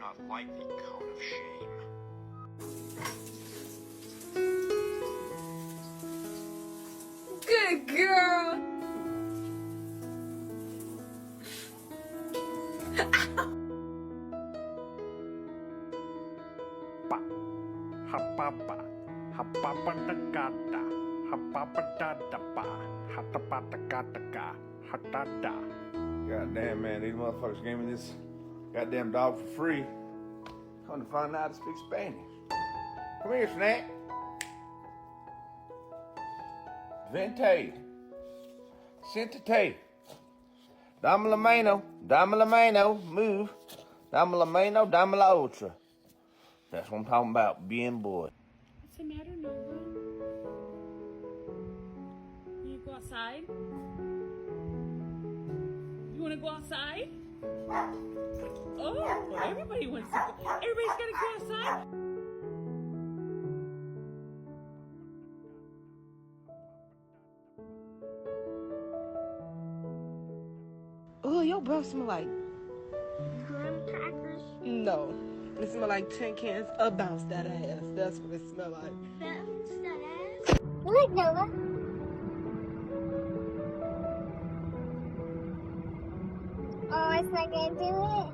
not like the cone of shame. Good girl. Hapapa, hapapatakata, hapapatatapa, hatapatakataka, hatada. Goddamn, man, these motherfuckers gave me this goddamn dog for free. Come to find out I speak Spanish. Come here, Snack. Vente. Sentate. Dame la mano. Dame la mano. Move. Dame la mano. Dame la otra. That's what I'm talking about, being boy. What's the matter, Nova? You go outside? You want to go outside? Oh, well, everybody wants to go. Everybody's got to go outside? Oh, your breath smell like... Graham crackers. No. It smell like tin cans of bounce that ass. That's what it smell like. Bounce that ass. You like Nova? Oh, it's not gonna do it.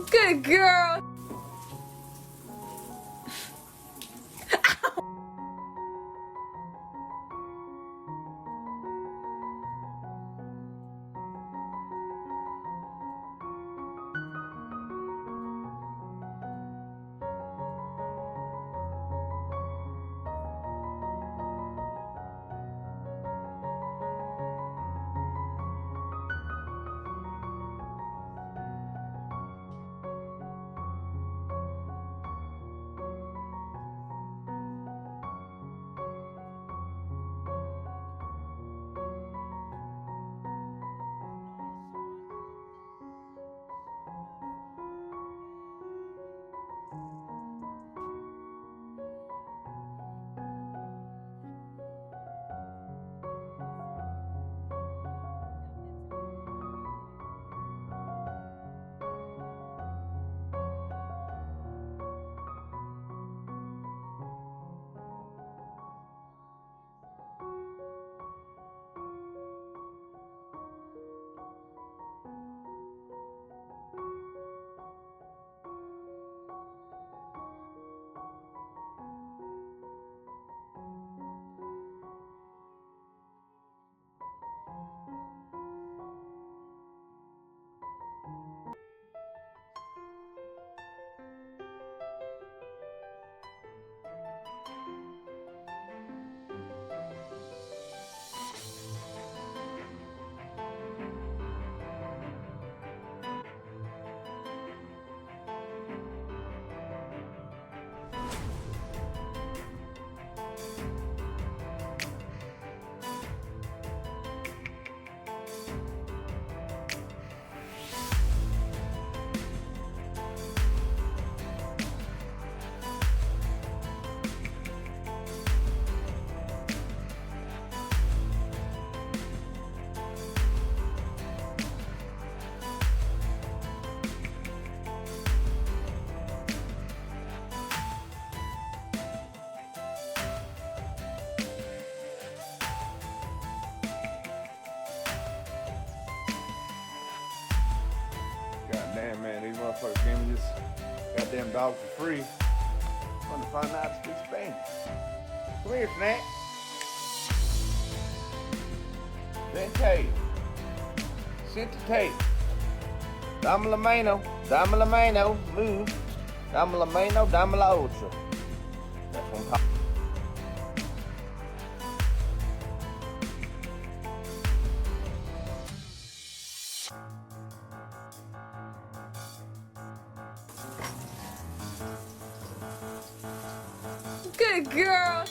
Good girl. this goddamn dog for free. Trying to find out how to speak Spanish. Come here, Snack. Vente. Sentate. Dame la mano. Dame la mano. Move. Dame la mano. Dame la otra. That's what I'm talking. Good girl.